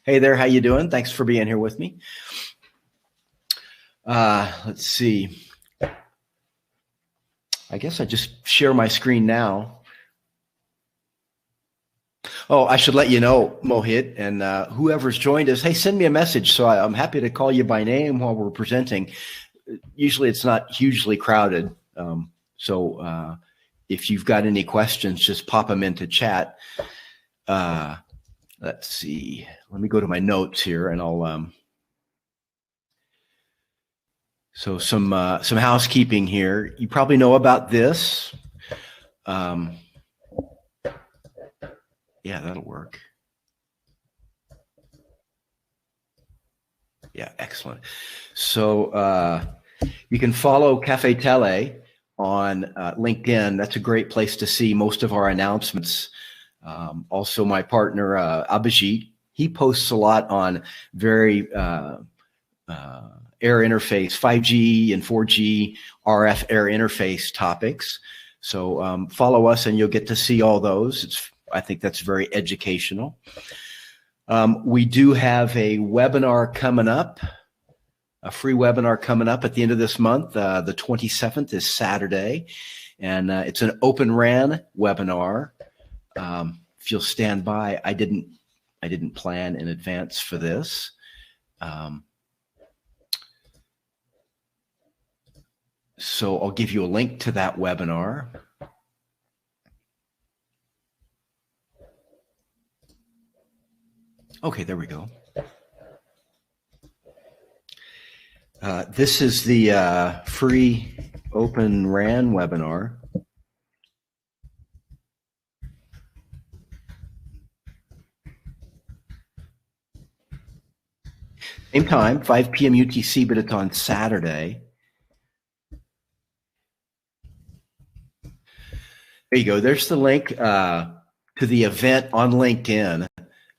Hey there, how you doing? Thanks for being here with me. Let's see. I guess I just share my screen now. Oh, I should let you know, Mohit, and whoever's joined us, hey, send me a message. So I'm happy to call you by name while we're presenting. Usually it's not hugely crowded. So if you've got any questions, just pop them into chat. Let's see. Let me go to my notes here, and I'll. So some housekeeping here. You probably know about this. Yeah, that'll work. Yeah, excellent. So you can follow Cafe Tele on LinkedIn. That's a great place to see most of our announcements. Also, my partner, Abhijit, he posts a lot on very air interface, 5G and 4G RF air interface topics. So follow us and you'll get to see all those. I think that's very educational. We do have a webinar coming up, a free webinar coming up at the end of this month. The 27th is Saturday, and it's an Open RAN webinar. If you'll stand by, I didn't plan in advance for this. So I'll give you a link to that webinar. Okay, there we go. This is the free Open RAN webinar. Same time, 5 p.m. UTC, but it's on Saturday. There you go. There's the link to the event on LinkedIn.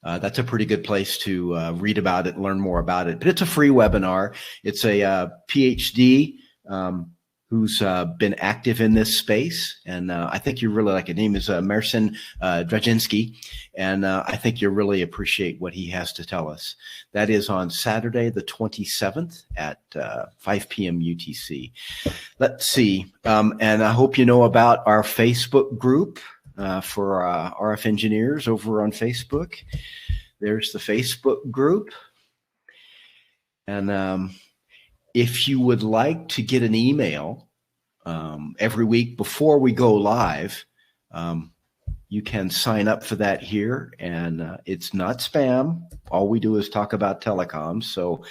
That's a pretty good place to read about it, learn more about it. But it's a free webinar. It's a PhD who's been active in this space. And I think you really like it. His name is Marcin Drajinsky. And I think you'll really appreciate what he has to tell us. That is on Saturday, the 27th at 5 p.m. UTC. Let's see. And I hope you know about our Facebook group for RF engineers over on Facebook. There's the Facebook group. And if you would like to get an email every week before we go live, you can sign up for that here. And it's not spam. All we do is talk about telecoms. So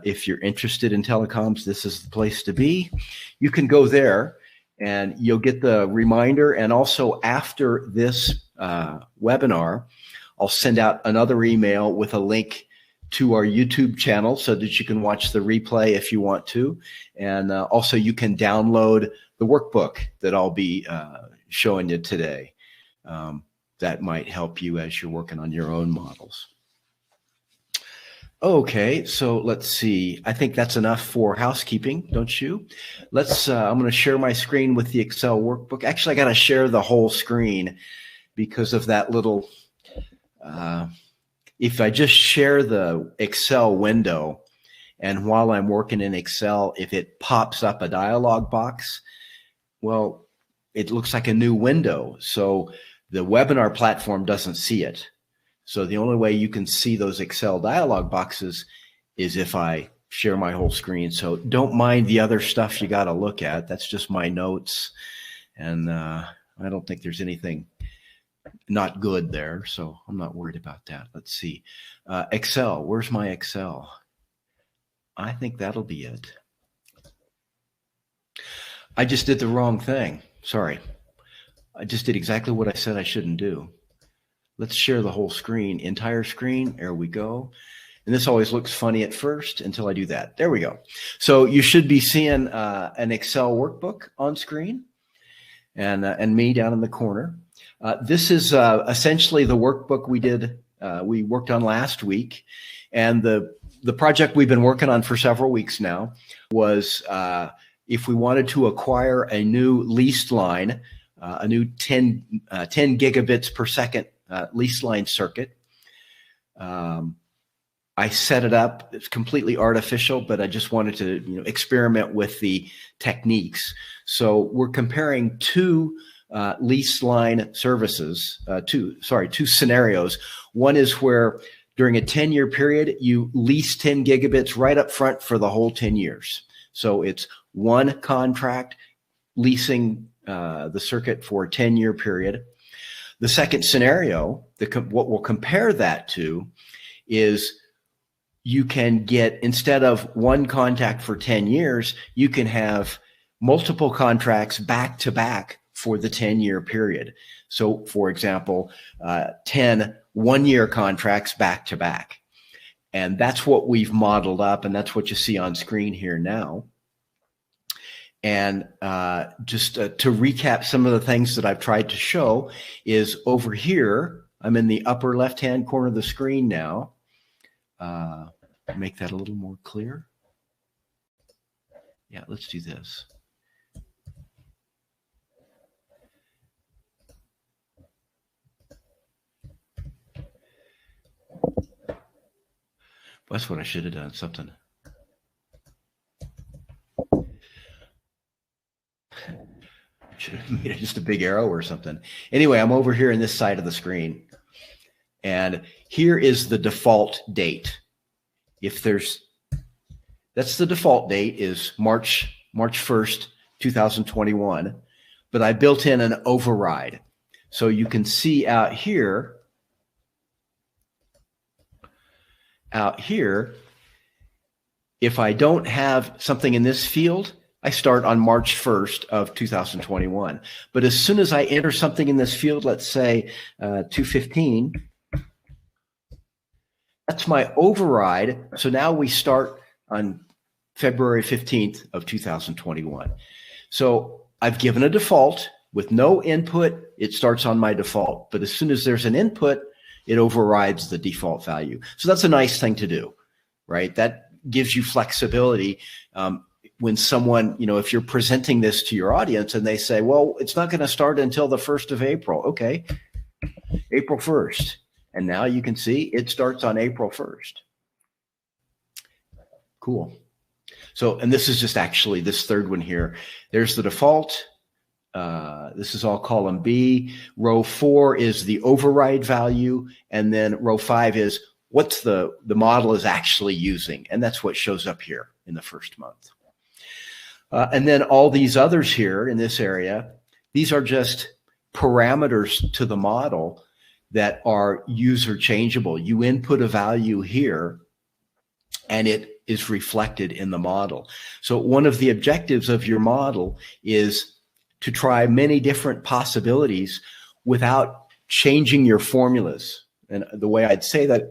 if you're interested in telecoms, this is the place to be. You can go there and you'll get the reminder. And also after this webinar, I'll send out another email with a link to our YouTube channel so that you can watch the replay if you want to. And also you can download the workbook that I'll be showing you today. That might help you as you're working on your own models. Okay, so let's see. I think that's enough for housekeeping, don't you? Let's. I'm going to share my screen with the Excel workbook. Actually, I got to share the whole screen because of that little. If I just share the Excel window, and while I'm working in Excel, if it pops up a dialog box, well, it looks like a new window. So the webinar platform doesn't see it. So the only way you can see those Excel dialog boxes is if I share my whole screen. So don't mind the other stuff you got to look at. That's just my notes. And I don't think there's anything not good there. So I'm not worried about that. Let's see. Excel, where's my Excel? I think that'll be it. I just did the wrong thing. Sorry. I just did exactly what I said I shouldn't do. Let's share the whole screen, entire screen. There we go. And this always looks funny at first until I do that. There we go. So you should be seeing an Excel workbook on screen and me down in the corner. This is essentially the workbook we worked on last week. And the project we've been working on for several weeks now was if we wanted to acquire a new leased line, a new 10 gigabits per second lease line circuit. I set it up. It's completely artificial, but I just wanted to experiment with the techniques. So we're comparing two lease line services, two scenarios. One is where during a 10-year period, you lease 10 gigabits right up front for the whole 10 years. So it's one contract leasing the circuit for a 10-year period. The second scenario, what we'll compare that to is you can get, instead of one contract for 10 years, you can have multiple contracts back to back for the 10-year period. So for example, 10 one-year contracts back to back. And that's what we've modeled up, and that's what you see on screen here now. And just to recap some of the things that I've tried to show is over here, I'm in the upper left-hand corner of the screen now. Make that a little more clear. Yeah, let's do this. That's what I should have done, something. Should have made it just a big arrow or something. Anyway, I'm over here in this side of the screen. And here is the default date. That's the default date is March 1st, 2021. But I built in an override. So you can see out here, if I don't have something in this field, I start on March 1st of 2021. But as soon as I enter something in this field, let's say 215, that's my override. So now we start on February 15th of 2021. So I've given a default with no input. It starts on my default. But as soon as there's an input, it overrides the default value. So that's a nice thing to do, right? That gives you flexibility. When someone, if you're presenting this to your audience and they say, well, it's not going to start until the 1st of April. Okay, April 1st. And now you can see it starts on April 1st. Cool. So, and this is just actually this third one here. There's the default. This is all column B. Row 4 is the override value. And then row 5 is what's the model is actually using. And that's what shows up here in the first month. And then all these others here in this area, these are just parameters to the model that are user changeable. You input a value here and it is reflected in the model. So one of the objectives of your model is to try many different possibilities without changing your formulas. And the way I'd say that,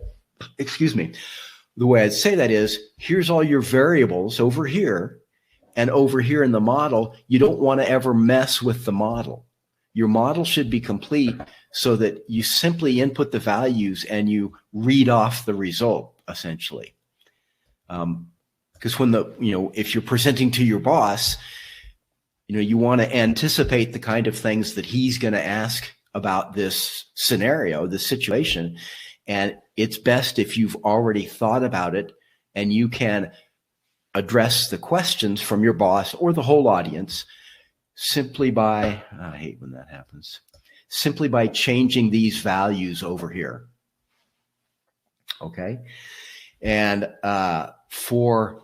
the way I'd say that is, here's all your variables over here, and over here in the model, you don't want to ever mess with the model. Your model should be complete so that you simply input the values and you read off the result, essentially. Because when if you're presenting to your boss, you want to anticipate the kind of things that he's going to ask about this scenario, this situation. And it's best if you've already thought about it and you can address the questions from your boss or the whole audience simply by, I hate when that happens, simply by changing these values over here. Okay. And for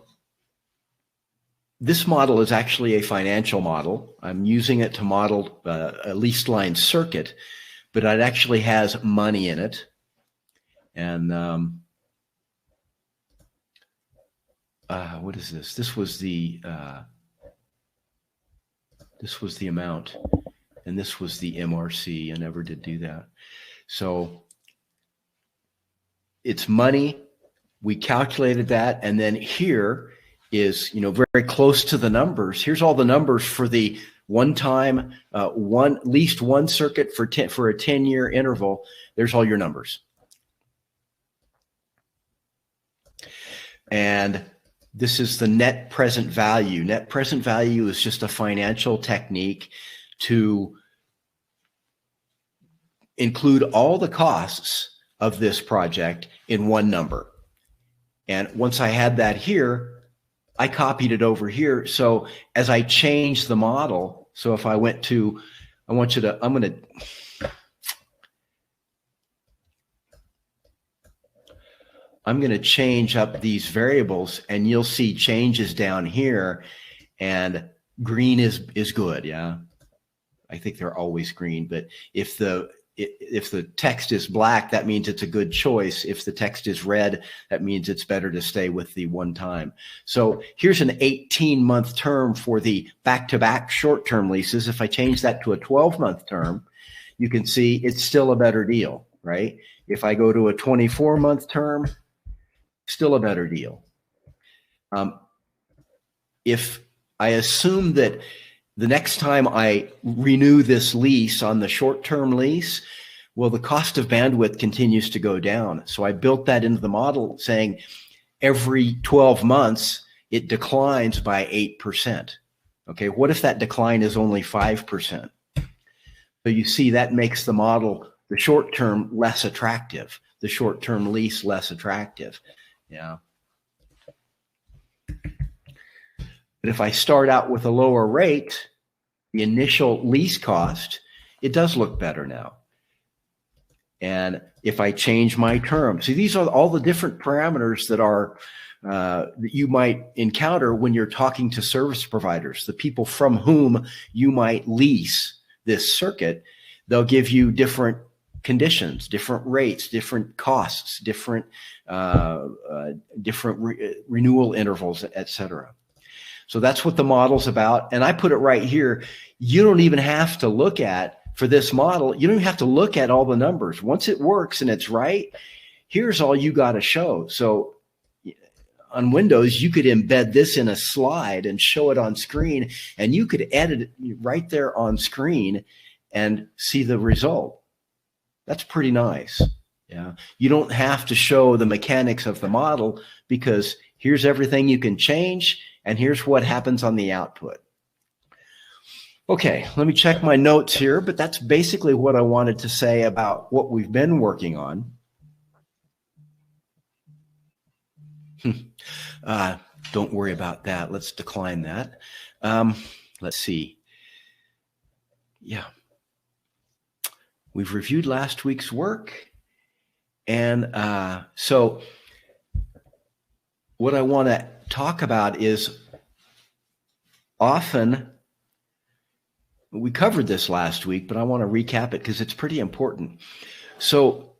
this model is actually a financial model. I'm using it to model a leased line circuit, but it actually has money in it. And what is this? This was the amount, and this was the MRC. I never did do that. So it's money. We calculated that, and then here is very close to the numbers. Here's all the numbers for the one-time least one circuit for a 10-year interval. There's all your numbers. And this is the net present value. Net present value is just a financial technique to include all the costs of this project in one number. And once I had that here, I copied it over here. So as I changed the model, so if I went to, I'm going to change up these variables, and you'll see changes down here, and green is good. Yeah. I think they're always green, but if the text is black, that means it's a good choice. If the text is red, that means it's better to stay with the one time. So here's an 18-month term for the back-to-back short-term leases. If I change that to a 12-month term, you can see it's still a better deal, right? If I go to a 24-month term, still a better deal. If I assume that the next time I renew this lease on the short-term lease, well, the cost of bandwidth continues to go down. So I built that into the model saying every 12 months, it declines by 8%. Okay, what if that decline is only 5%? So you see that makes the model, the short-term, less attractive, the short-term lease less attractive. Yeah. But if I start out with a lower rate, the initial lease cost, it does look better now. And if I change my term, see, these are all the different parameters that are that you might encounter when you're talking to service providers, the people from whom you might lease this circuit. They'll give you different conditions, different rates, different costs, different renewal intervals, et cetera. So that's what the model's about. And I put it right here. You don't even have to look at, for this model, you don't even have to look at all the numbers. Once it works and it's right, here's all you got to show. So on Windows, you could embed this in a slide and show it on screen, and you could edit it right there on screen and see the result. That's pretty nice. Yeah. You don't have to show the mechanics of the model, because here's everything you can change, and here's what happens on the output. Okay, let me check my notes here, but that's basically what I wanted to say about what we've been working on. Don't worry about that. Let's decline that. Let's see. Yeah. We've reviewed last week's work. And so what I want to talk about is, often, we covered this last week, but I want to recap it because it's pretty important. So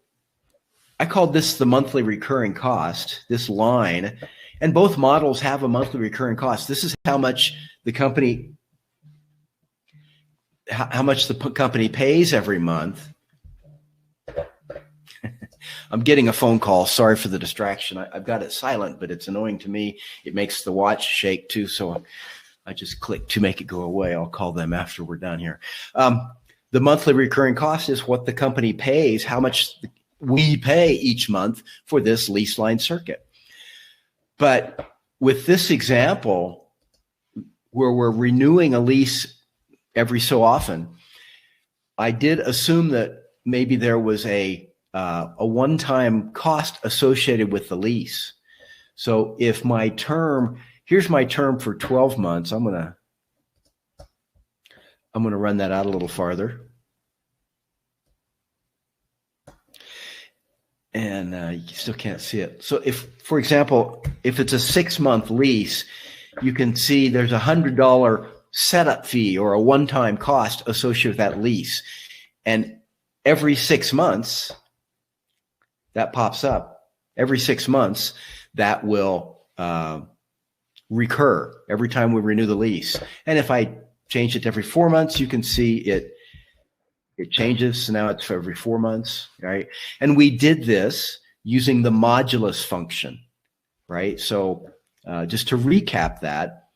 I called this the monthly recurring cost, this line, and both models have a monthly recurring cost. This is how much the company pays every month. I'm getting a phone call. Sorry for the distraction. I've got it silent, but it's annoying to me. It makes the watch shake too, so I just click to make it go away. I'll call them after we're done here. The monthly recurring cost is what the company pays, how much we pay each month for this lease line circuit. But with this example, where we're renewing a lease every so often, I did assume that maybe there was a one-time cost associated with the lease. So if my term, here's my term for 12 months. I'm gonna run that out a little farther. And you still can't see it. So if, for example, if it's a 6-month lease, you can see there's $100 setup fee or a one-time cost associated with that lease. And every 6 months, that pops up. Every 6 months, that will recur every time we renew the lease. And if I change it to every 4 months, you can see it changes. So now it's for every 4 months, right? And we did this using the modulus function, right? So just to recap that,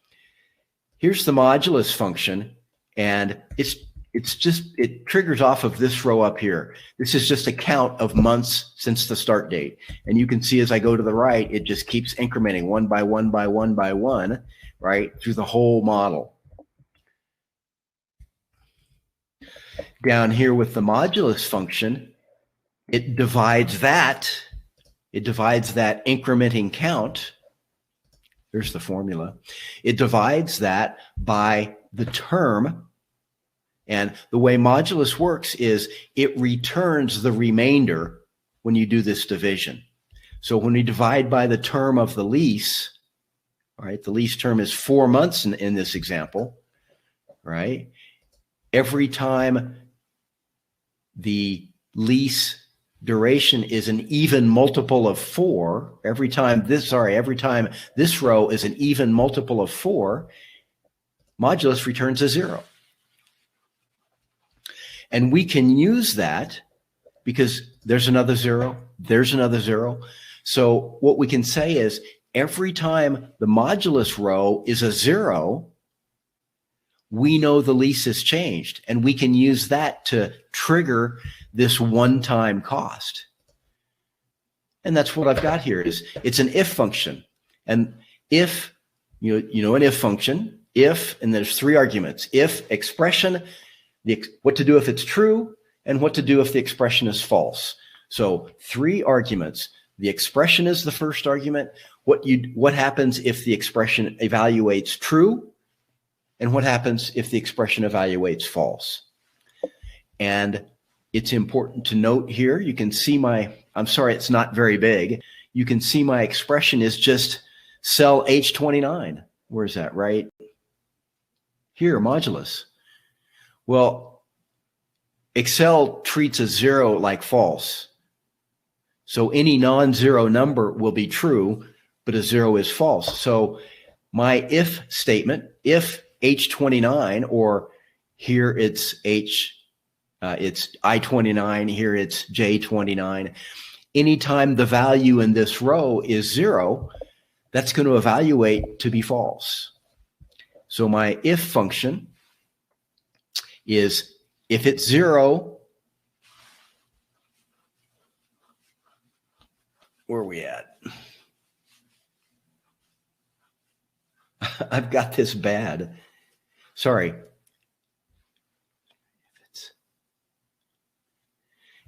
here's the modulus function, and it triggers off of this row up here. This is just a count of months since the start date. And you can see as I go to the right, it just keeps incrementing one by one by one by one, right, through the whole model. Down here with the modulus function, it divides that it divides that incrementing count. There's the formula. It divides that by the term. And the way modulus works is it returns the remainder when you do this division. So when we divide by the term of the lease, all right, the lease term is 4 months in this example, right? Every time the lease duration is an even multiple of 4, every time this row is an even multiple of 4, modulus returns a 0. And we can use that because there's another 0, there's another 0. So what we can say is every time the modulus row is a 0, we know the lease has changed, and we can use that to trigger this one-time cost. And that's what I've got here. It's an if function. And if, you know an if function, if, and there's 3 arguments. If expression, what to do if it's true, and what to do if the expression is false. So 3 arguments. The expression is the first argument. What happens if the expression evaluates true, and what happens if the expression evaluates false. And it's important to note here, you can see I'm sorry, it's not very big. You can see my expression is just cell H29. Where is that, right? Here, modulus. Well, Excel treats a 0 like false. So any non-zero number will be true, but a 0 is false. So my if statement, if H29, or here it's I29, here it's J29. Anytime the value in this row is 0, that's going to evaluate to be false. So my if function is if it's 0, where are we at? I've got this bad. Sorry.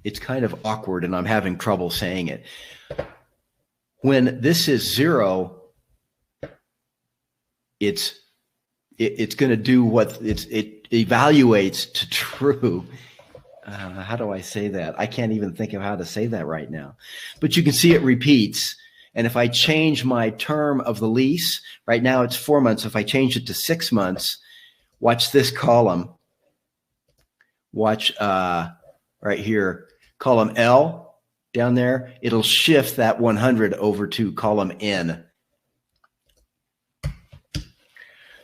It's kind of awkward, and I'm having trouble saying it. When this is 0, it's going to do what it evaluates to true. How do I say that? I can't even think of how to say that right now. But you can see it repeats. And if I change my term of the lease, right now it's 4 months. If I change it to 6 months, watch this column. Watch right here, column L down there. It'll shift that 100 over to column N.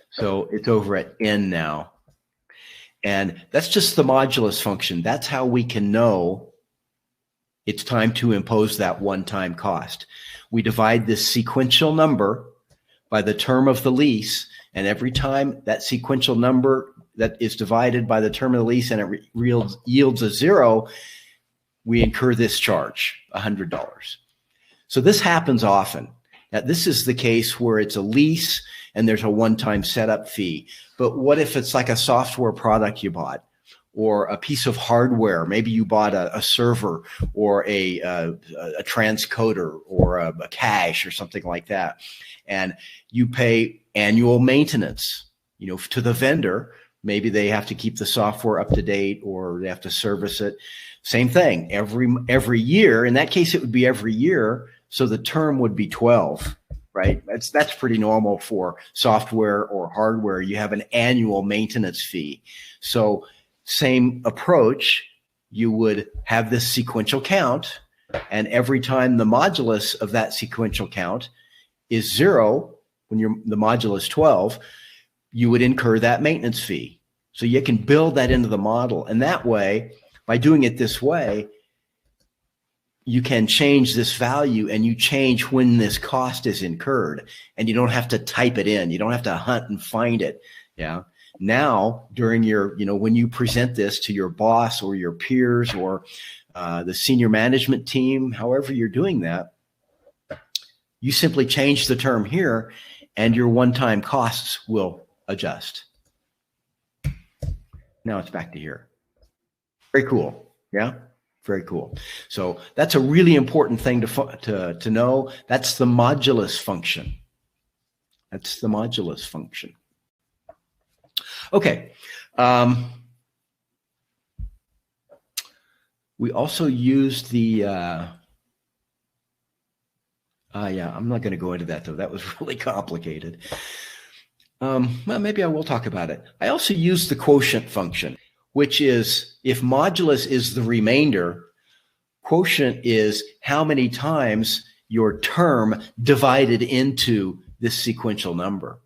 So it's over at N now. And that's just the modulus function. That's how we can know it's time to impose that one-time cost. We divide this sequential number by the term of the lease, and every time that sequential number that is divided by the term of the lease and it yields a 0, we incur this charge, $100. So this happens often. Now, this is the case where it's a lease and there's a one-time setup fee. But what if it's like a software product you bought, or a piece of hardware? Maybe you bought a server or a transcoder or a cache or something like that, and you pay annual maintenance, to the vendor. Maybe they have to keep the software up to date, or they have to service it. Same thing every year. In that case, it would be every year. So the term would be 12, right? That's pretty normal for software or hardware. You have an annual maintenance fee. So same approach, you would have this sequential count, and every time the modulus of that sequential count is 0, when the modulus 12, you would incur that maintenance fee. So you can build that into the model. And that way, by doing it this way, you can change this value, and you change when this cost is incurred, and you don't have to type it in. You don't have to hunt and find it. Yeah. Now, during your, when you present this to your boss or your peers or the senior management team, however you're doing that, you simply change the term here, and your one-time costs will adjust. Now it's back to here. Very cool. Yeah. Very cool. So that's a really important thing to know. That's the modulus function. That's the modulus function. Okay. We also use the, yeah, I'm not going to go into that though. That was really complicated. Well, maybe I will talk about it. I also use the quotient function, which is if modulus is the remainder, quotient is how many times your term divided into this sequential number.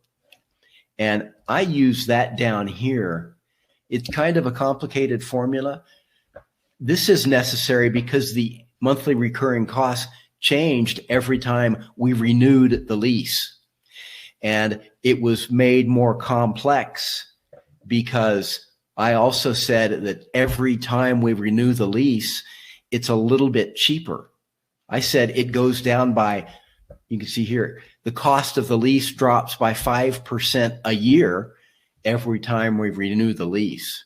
And I use that down here. It's kind of a complicated formula. This is necessary because the monthly recurring costs changed every time we renewed the lease. And it was made more complex because I also said that every time we renew the lease, it's a little bit cheaper. I said it goes down by, you can see here, the cost of the lease drops by 5% a year every time we renew the lease,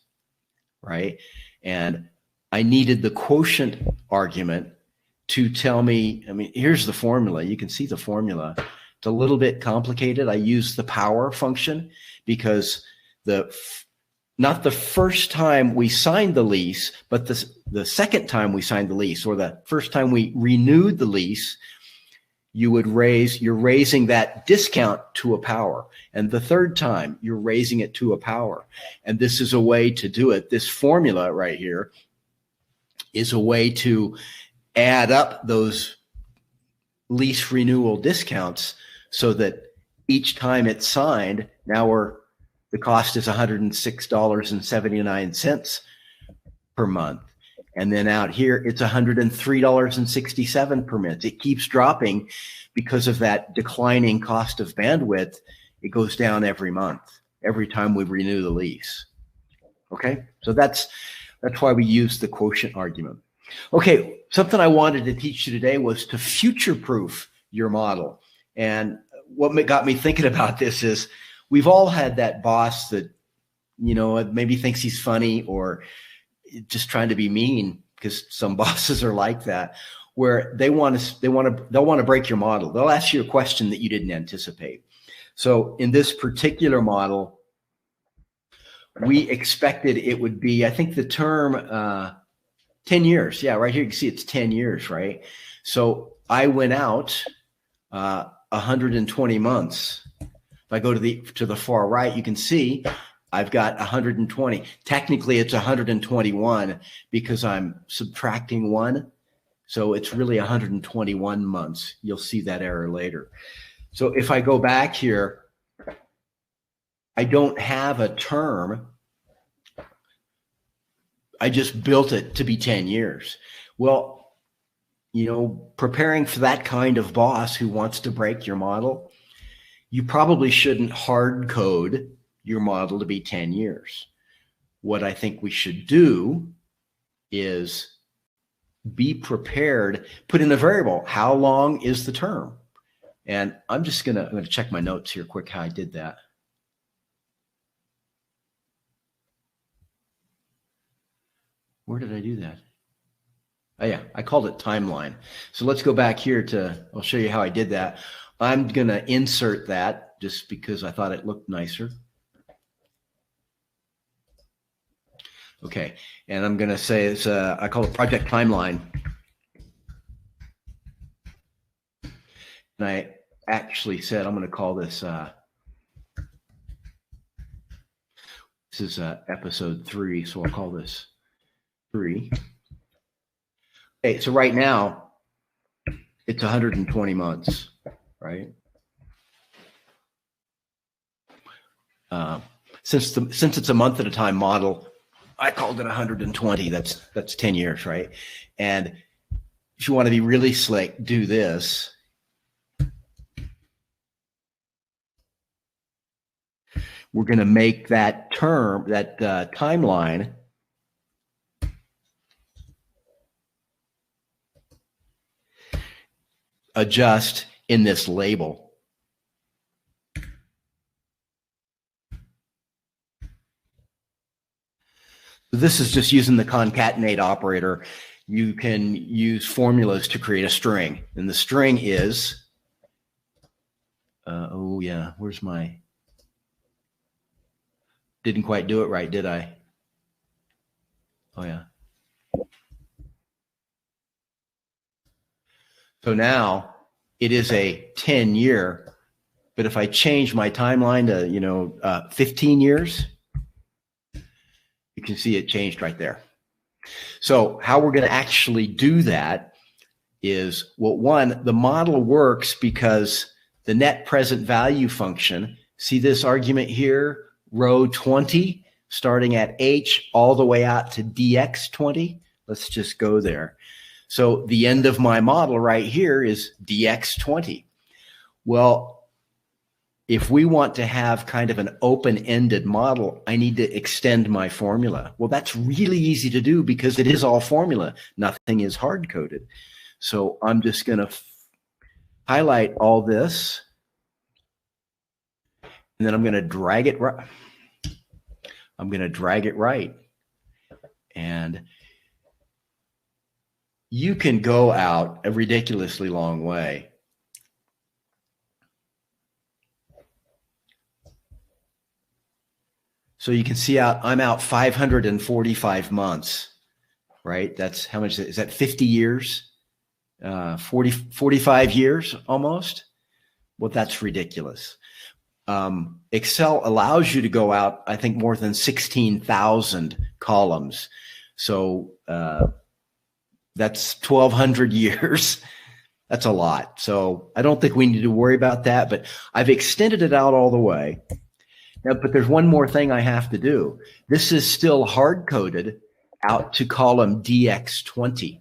right? And I needed the quotient argument to tell me, I mean, here's the formula. You can see the formula. It's a little bit complicated. I use the power function because not the first time we signed the lease, but the second time we signed the lease, or the first time we renewed the lease, you're raising that discount to a power. And the third time you're raising it to a power. And this is a way to do it. This formula right here is a way to add up those lease renewal discounts so that each time it's signed, now the cost is $106.79 per month. And then out here, it's $103.67 per month. It keeps dropping because of that declining cost of bandwidth. It goes down every month, every time we renew the lease. Okay, so that's why we use the quotient argument. Okay, something I wanted to teach you today was to future-proof your model. And what got me thinking about this is we've all had that boss that, you know, maybe thinks he's funny or just trying to be mean, because some bosses are like that, where they'll want to break your model. They'll ask you a question that you didn't anticipate. So in this particular model, we expected it would be, I think the term 10 years. Yeah, right here you can see it's 10 years, right? So I went out 120 months. If I go to the far right, you can see I've got 120. Technically, it's 121 because I'm subtracting 1. So it's really 121 months. You'll see that error later. So if I go back here, I don't have a term. I just built it to be 10 years. Well, you know, preparing for that kind of boss who wants to break your model, you probably shouldn't hard code your model to be 10 years. What I think we should do is be prepared, put in a variable. How long is the term? And I'm going to check my notes here quick how I did that. Where did I do that? Oh yeah, I called it timeline. So let's go back here I'll show you how I did that. I'm going to insert that just because I thought it looked nicer. Okay, and I'm going to say it's I call it project timeline. And I actually said I'm going to call this this is episode 3, so I'll call this 3. Okay, so right now it's 120 months, right? Since it's a month at a time model, I called it 120. That's 10 years, right? And if you want to be really slick, do this. We're going to make that term, that timeline, adjust in this label. This is just using the concatenate operator. you can use formulas to create a string. And the string is, oh yeah, where's my, didn't quite do it right, did I? Oh yeah. So now it is a 10-year, but if I change my timeline to, 15 years, you can see it changed right there. So how we're going to actually do that is, well, one, the model works because the net present value function, see this argument here, row 20, starting at H all the way out to DX20. Let's just go there. So the end of my model right here is DX20. Well, if we want to have kind of an open-ended model, I need to extend my formula. Well, that's really easy to do because it is all formula. Nothing is hard-coded. So I'm just going to highlight all this, and then I'm going to drag it right. I'm going to drag it right. And you can go out a ridiculously long way. So you can see I'm out 545 months, right? That's how much is that? 50 years, 45 years almost. Well, that's ridiculous. Excel allows you to go out, I think, more than 16,000 columns. So that's 1,200 years. That's a lot. So I don't think we need to worry about that, but I've extended it out all the way. Now, but there's one more thing I have to do. This is still hard-coded out to column DX20.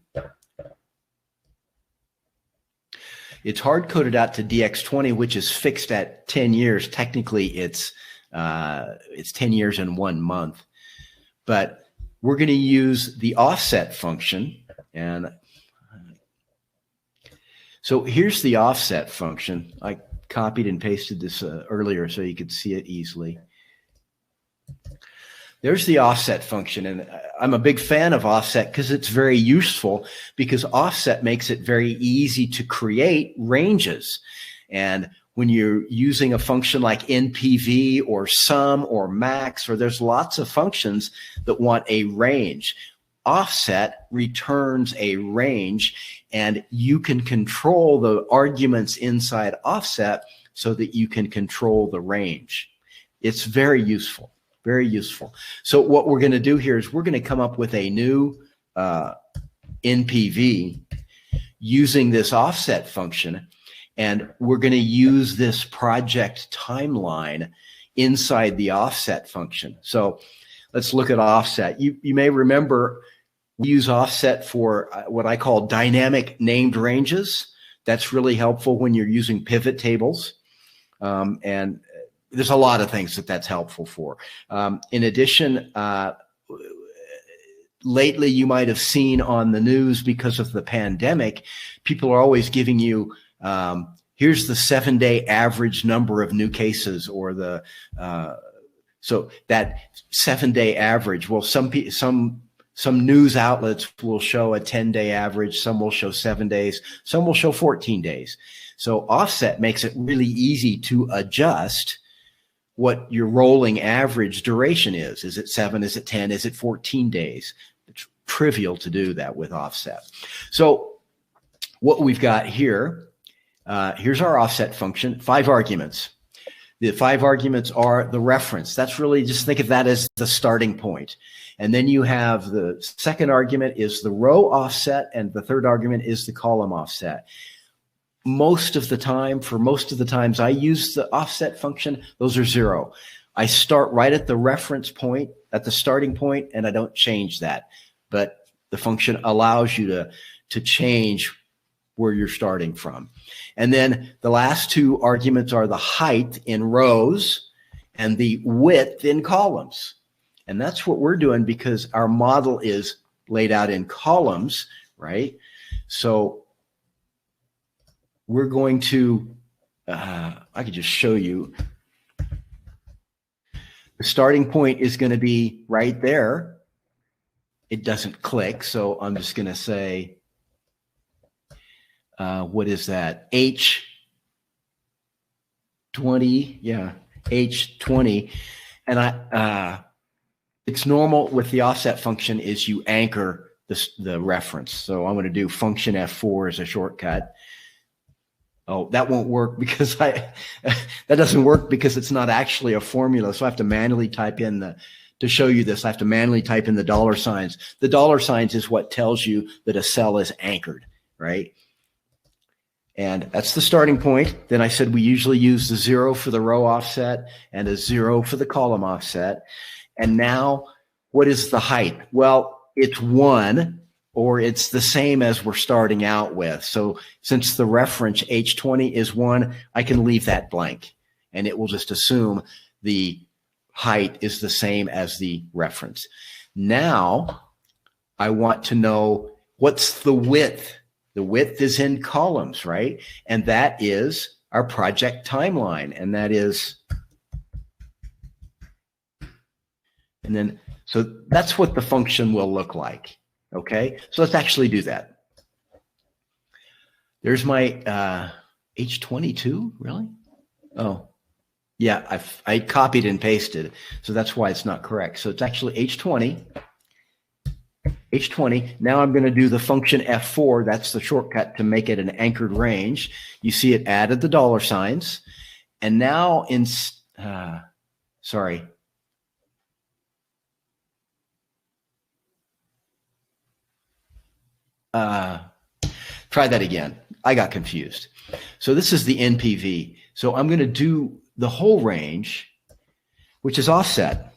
It's hard-coded out to DX20, which is fixed at 10 years. Technically, it's 10 years and 1 month. But we're going to use the offset function. And so here's the offset function. I copied and pasted this earlier so you could see it easily. There's the offset function, and I'm a big fan of offset because it's very useful, because offset makes it very easy to create ranges. And when you're using a function like NPV or sum or max, or there's lots of functions that want a range, offset returns a range, and you can control the arguments inside offset so that you can control the range. It's very useful, very useful. So what we're going to do here is we're going to come up with a new NPV using this offset function, and we're going to use this project timeline inside the offset function. So let's look at offset. You may remember we use offset for what I call dynamic named ranges. That's really helpful when you're using pivot tables. And there's a lot of things that's helpful for. In addition, lately you might have seen on the news, because of the pandemic, people are always giving you, here's the 7-day average number of new cases, or the, so that 7-day average. Well, some news outlets will show a 10-day average, some will show 7 days, some will show 14 days. So offset makes it really easy to adjust what your rolling average duration is. Is it 7? Is it 10? Is it 14 days? It's trivial to do that with offset. So what we've got here, here's our offset function, 5 arguments. The 5 arguments are the reference. That's really, just think of that as the starting point. And then you have the second argument is the row offset, and the third argument is the column offset. Most of the time, for most of the times I use the offset function, those are 0. I start right at the reference point, at the starting point, and I don't change that. But the function allows you to change where you're starting from. And then the last 2 arguments are the height in rows and the width in columns. And that's what we're doing because our model is laid out in columns, right? So we're going to, I could just show you. The starting point is going to be right there. it doesn't click. So I'm just going to say, what is that? H20, yeah, H20. And it's normal with the offset function is you anchor the reference. So I'm going to do function F4 as a shortcut. Oh, that won't work because that doesn't work because it's not actually a formula. So I have to manually type in to show you this, I have to manually type in the dollar signs. The dollar signs is what tells you that a cell is anchored, right? And that's the starting point. Then I said we usually use the 0 for the row offset and a 0 for the column offset. And now what is the height? Well, it's 1, or it's the same as we're starting out with. So since the reference H20 is 1, I can leave that blank. And it will just assume the height is the same as the reference. Now I want to know what's the width. The width is in columns, right? And that is our project timeline. And that is, and then, so that's what the function will look like. Okay, so let's actually do that. There's my H22, really? Oh, yeah, I copied and pasted, so that's why it's not correct. So it's actually H20. H20. Now I'm going to do the function F4. That's the shortcut to make it an anchored range. You see it added the dollar signs. And now sorry. Try that again. I got confused. So this is the NPV. So I'm going to do the whole range, which is offset.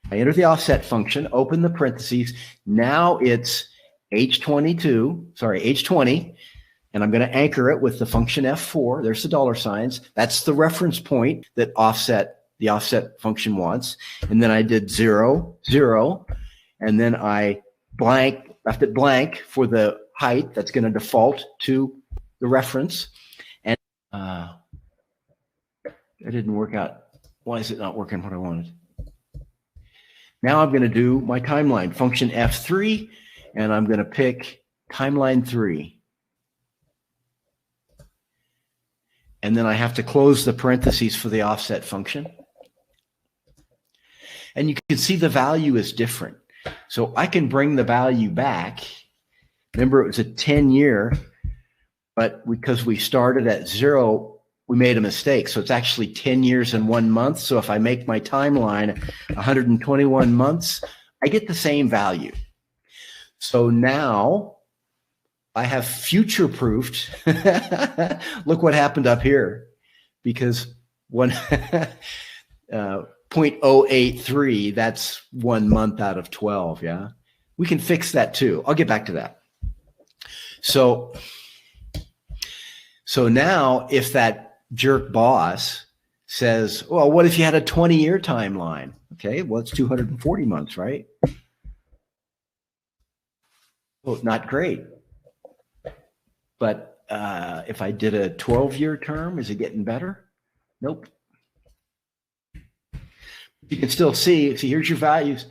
I enter the offset function, open the parentheses. Now it's H20, and I'm going to anchor it with the function F4. There's the dollar signs. That's the reference point that the offset function wants. And then I did 0, 0, and then I left it blank for the height. That's going to default to the reference. And that didn't work out. Why is it not working what I wanted? Now I'm going to do my timeline, function F3, and I'm going to pick timeline 3. And then I have to close the parentheses for the offset function. And you can see the value is different. So I can bring the value back. Remember, it was a 10-year, but because we started at 0, we made a mistake. So it's actually 10 years and 1 month. So if I make my timeline 121 months, I get the same value. So now I have future-proofed. Look what happened up here, because 0.083, that's 1 month out of 12, yeah? We can fix that too. I'll get back to that. So now if that jerk boss says, well, what if you had a 20-year timeline? Okay, well, it's 240 months, right? Well, not great. But if I did a 12-year term, is it getting better? Nope. You can still see, here's your values.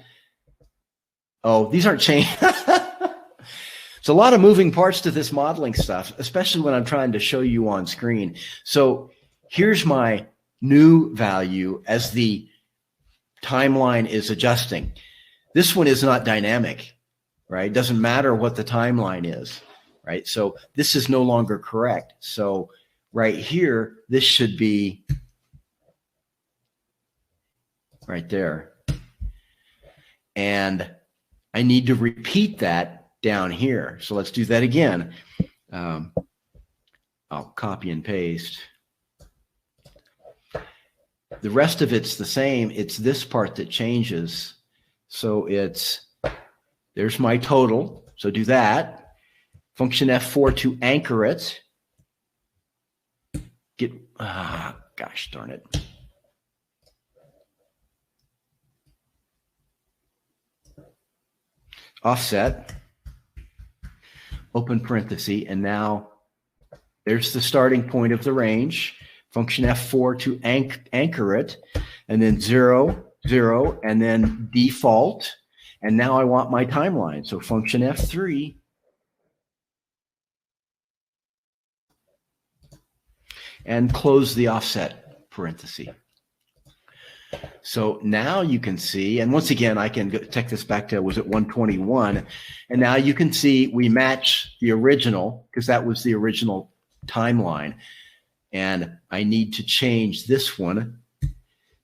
Oh, these aren't changed. There's a lot of moving parts to this modeling stuff, especially when I'm trying to show you on screen. So here's my new value as the timeline is adjusting. This one is not dynamic, right? It doesn't matter what the timeline is, right? So this is no longer correct. So right here, this should be right there. And I need to repeat that down here. So let's do that again. I'll copy and paste. The rest of it's the same. It's this part that changes. So there's my total. So do that. Function F4 to anchor it. Gosh darn it. Offset, open parenthesis, and now there's the starting point of the range. Function F4 to anchor it, and then 0, 0, and then default. And now I want my timeline. So function F3. And close the offset parenthesis. So now you can see, and once again, I can take this back to, was it 121? And now you can see we match the original, because that was the original timeline. And I need to change this one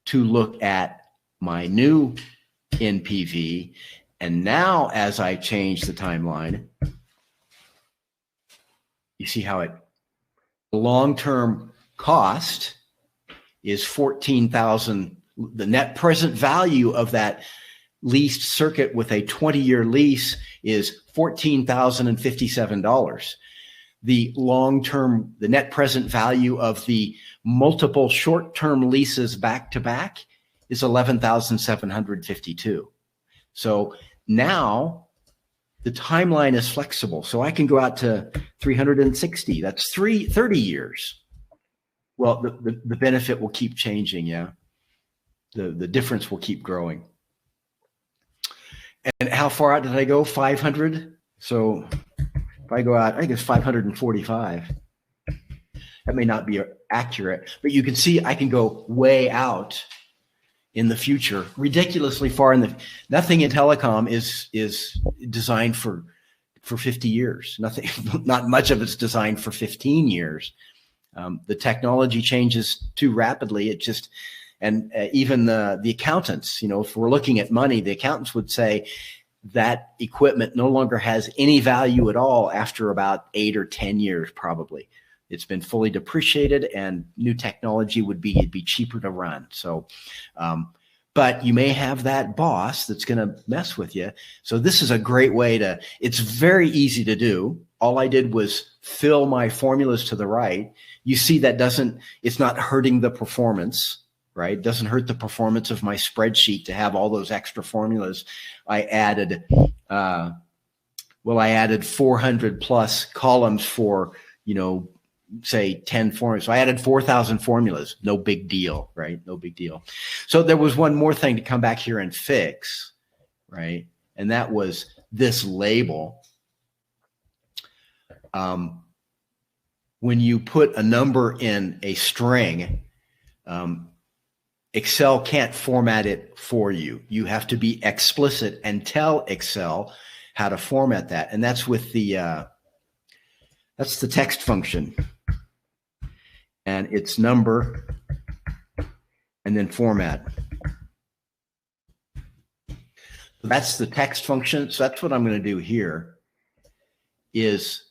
to look at my new NPV. And now as I change the timeline, you see how the long-term cost is 14,000. The net present value of that leased circuit with a 20-year lease is $14,057. The long-term, the net present value of the multiple short-term leases back-to-back is 11,752. So now the timeline is flexible. So I can go out to 360. That's 30 years. Well, the benefit will keep changing, yeah. The difference will keep growing. And how far out did I go? 500. So if I go out, I think it's 545. That may not be accurate, but you can see I can go way out in the future, ridiculously far in the. Nothing in telecom is designed for 50 years. Nothing, not much of it's designed for 15 years. The technology changes too rapidly. It just. And even the accountants, you know, if we're looking at money, the accountants would say that equipment no longer has any value at all after about 8 or 10 years, probably. It's been fully depreciated, and new technology it'd be cheaper to run. So, but you may have that boss that's going to mess with you. So this is a great way to. It's very easy to do. All I did was fill my formulas to the right. You see that it's not hurting the performance. Right? It doesn't hurt the performance of my spreadsheet to have all those extra formulas. I added 400 plus columns for, you know, say 10 formulas. So I added 4,000 formulas. No big deal, right? No big deal. So there was one more thing to come back here and fix, right? And that was this label. When you put a number in a string, Excel can't format it for you. You have to be explicit and tell Excel how to format that. And that's with that's the text function. And it's number and then format. That's the text function. So that's what I'm going to do here is,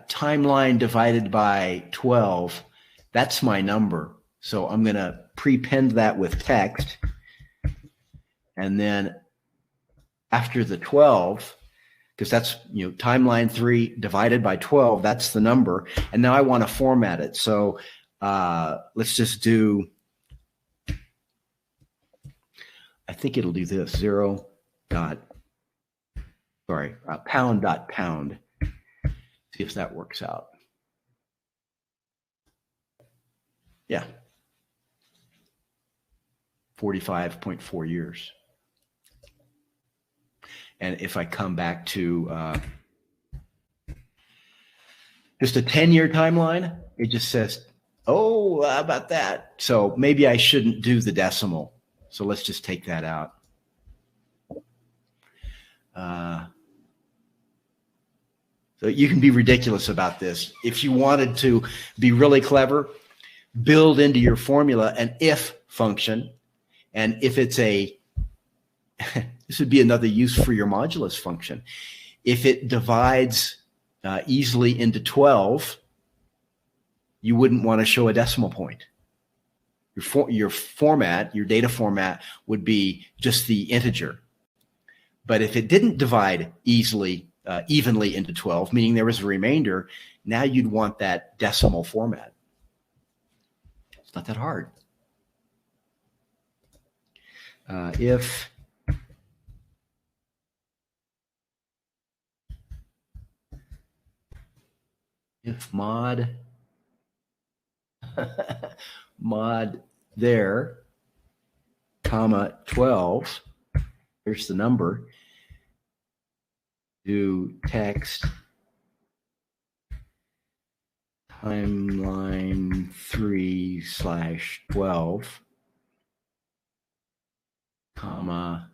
timeline divided by 12. That's my number. So I'm going to prepend that with text. And then after the 12, because that's, you know, timeline 3 divided by 12, that's the number. And now I want to format it. So let's just do, I think it'll do this, pound dot pound. See if that works out. Yeah. 45.4 years. And if I come back to just a 10-year timeline, it just says, oh, how about that? So maybe I shouldn't do the decimal. So let's just take that out. So you can be ridiculous about this. If you wanted to be really clever, build into your formula an if function. And if it's this would be another use for your modulus function. If it divides easily into 12, you wouldn't want to show a decimal point. Your format, your data format would be just the integer. But if it didn't divide evenly into 12, meaning there was a remainder, now you'd want that decimal format. It's not that hard. If mod mod there comma 12. Here's the number. Do text timeline 3/12, comma,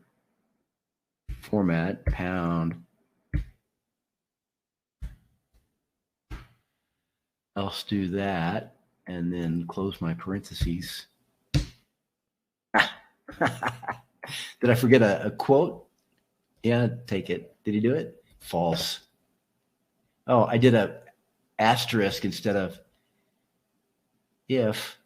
format, pound, else do that, and then close my parentheses. Did I forget a quote? Yeah, take it. Did he do it? False. Oh, I did a asterisk instead of if.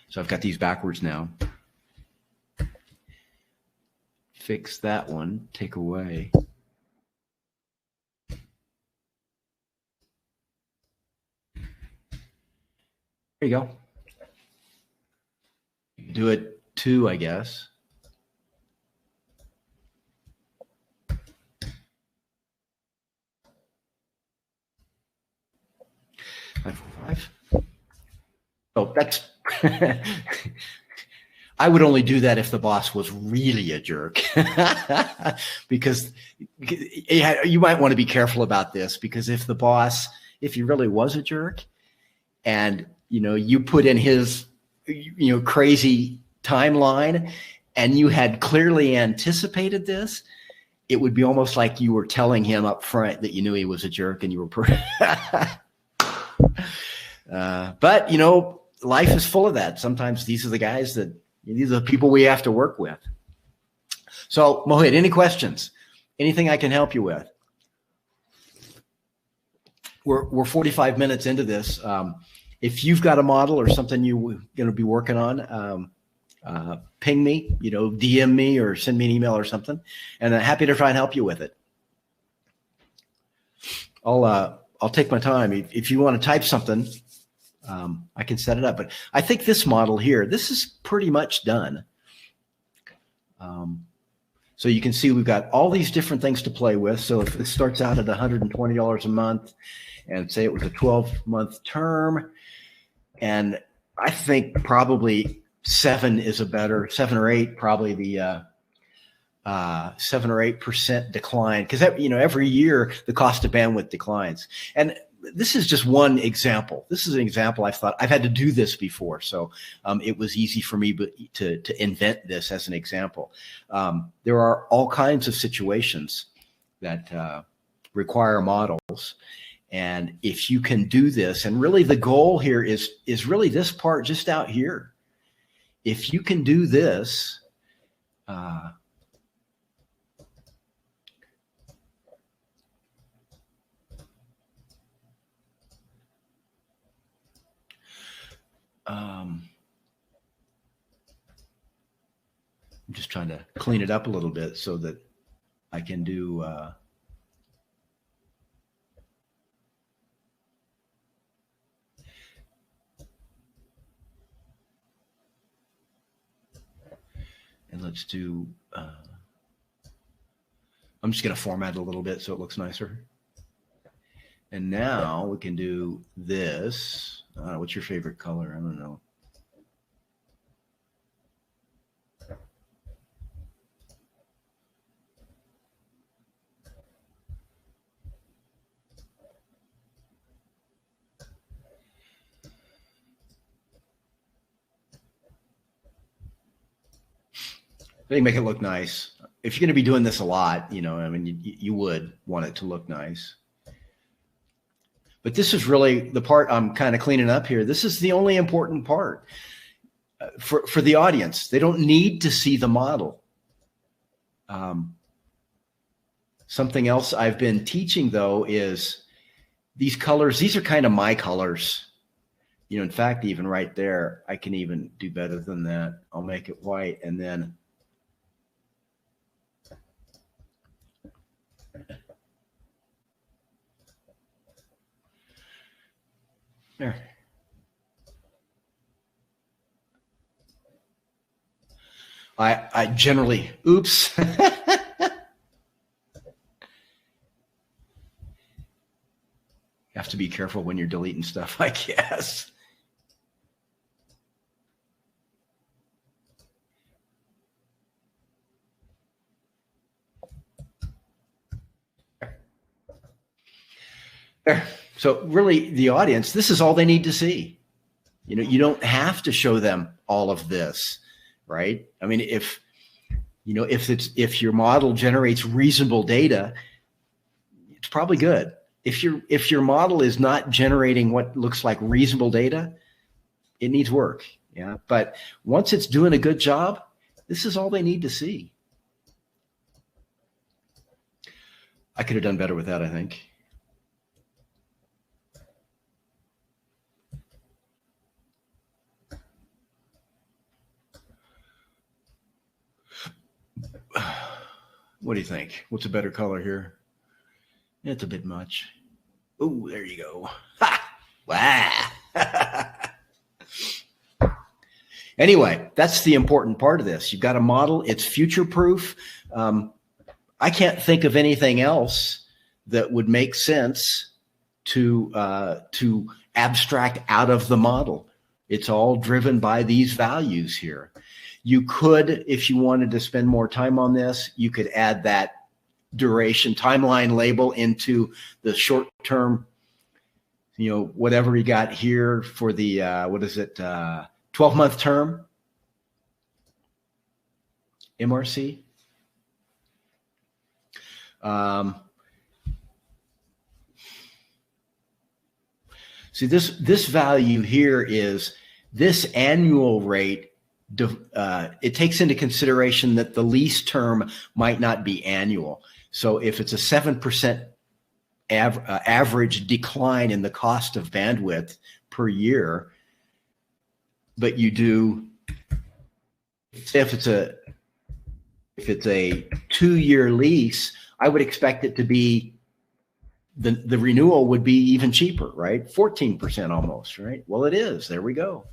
So I've got these backwards now. Fix that one, take away. There you go. Do it 2, I guess. Five. Oh, that's. I would only do that if the boss was really a jerk, because you might want to be careful about this, because if the boss, if he really was a jerk, and you put in his crazy timeline, and you had clearly anticipated this, it would be almost like you were telling him up front that you knew he was a jerk, and you were. But life is full of that. Sometimes these are the guys these are the people we have to work with. So, Mohit, any questions? Anything I can help you with? We're 45 minutes into this. If you've got a model or something you're going to be working on, ping me, DM me or send me an email or something, and I'm happy to try and help you with it. I'll take my time. If you want to type something, I can set it up. But I think this model here, this is pretty much done. So you can see we've got all these different things to play with. So if it starts out at $120 a month, and say it was a 12-month term, and I think probably 7 or 8, probably the 7 or 8% decline, because every year the cost of bandwidth declines. And this is just one example. This is an example. I've had to do this before, so it was easy for me to invent this as an example. There are all kinds of situations that require models, and if you can do this, and really the goal here is really this part just out here. If you can do this, I'm just trying to clean it up a little bit so that I can do and let's do I'm just going to format it a little bit so it looks nicer. And now we can do this. What's your favorite color? I don't know. They make it look nice. If you're going to be doing this a lot, you would want it to look nice. But this is really the part I'm kind of cleaning up here. This is the only important part for the audience. They don't need to see the model. Something else I've been teaching, though, is these colors. These are kind of my colors. In fact, even right there, I can even do better than that. I'll make it white, and then there. I generally, oops. to be careful when you're deleting stuff, I guess. There. So really, the audience, this is all they need to see. You know, you don't have to show them all of this, right? I mean, if your model generates reasonable data, it's probably good. If your model is not generating what looks like reasonable data, it needs work. Yeah. But once it's doing a good job, this is all they need to see. I could have done better with that, I think. What do you think? What's a better color here? It's a bit much. Oh, there you go. Ha! Wow. Anyway, that's the important part of this. You've got a model. It's future-proof. I can't think of anything else that would make sense to abstract out of the model. It's all driven by these values here. You could, if you wanted to spend more time on this, you could add that duration timeline label into the short term, whatever you got here for the, 12-month term MRC. See, this value here is this annual rate. It takes into consideration that the lease term might not be annual. So if it's a 7% average decline in the cost of bandwidth per year, but you do, if it's a 2-year lease, I would expect it to be the renewal would be even cheaper, right? 14% almost, right? Well, it is. There we go.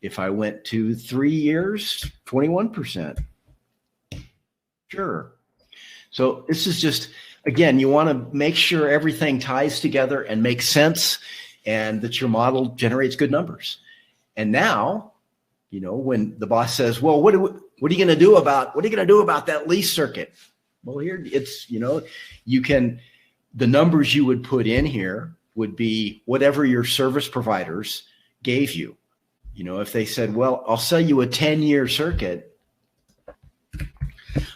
If I went to 3 years, 21%. Sure. So this is just, again, you want to make sure everything ties together and makes sense and that your model generates good numbers. And now, when the boss says, well, what are you going to do about that lease circuit? Well, here it's, the numbers you would put in here would be whatever your service providers gave you. If they said, well, I'll sell you a 10-year circuit.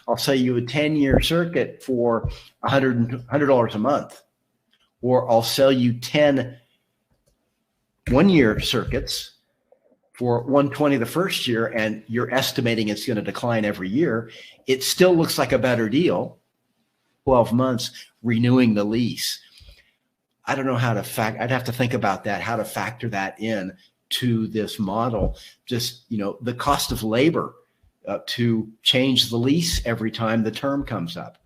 I'll sell you a 10-year circuit for $100 a month. Or I'll sell you 10 one-year circuits for $120 the first year, and you're estimating it's going to decline every year. It still looks like a better deal. 12 months renewing the lease. I don't know how to I'd have to think about that, how to factor that in to this model. Just, the cost of labor to change the lease every time the term comes up.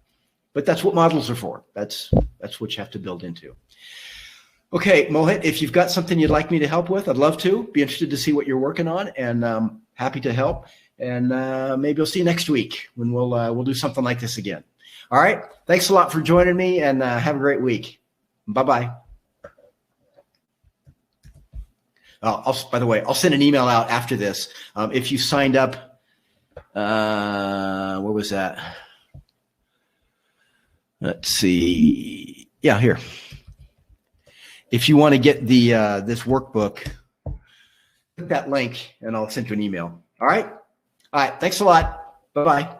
But that's what models are for. That's what you have to build into. Okay, Mohit, if you've got something you'd like me to help with, I'd love to. Be interested to see what you're working on, and happy to help. And maybe I'll see you next week when we'll do something like this again. All right. Thanks a lot for joining me, and have a great week. Bye-bye. By the way, I'll send an email out after this. If you signed up, where was that? Let's see. Yeah, here. If you want to get the this workbook, click that link, and I'll send you an email. All right. All right. Thanks a lot. Bye-bye.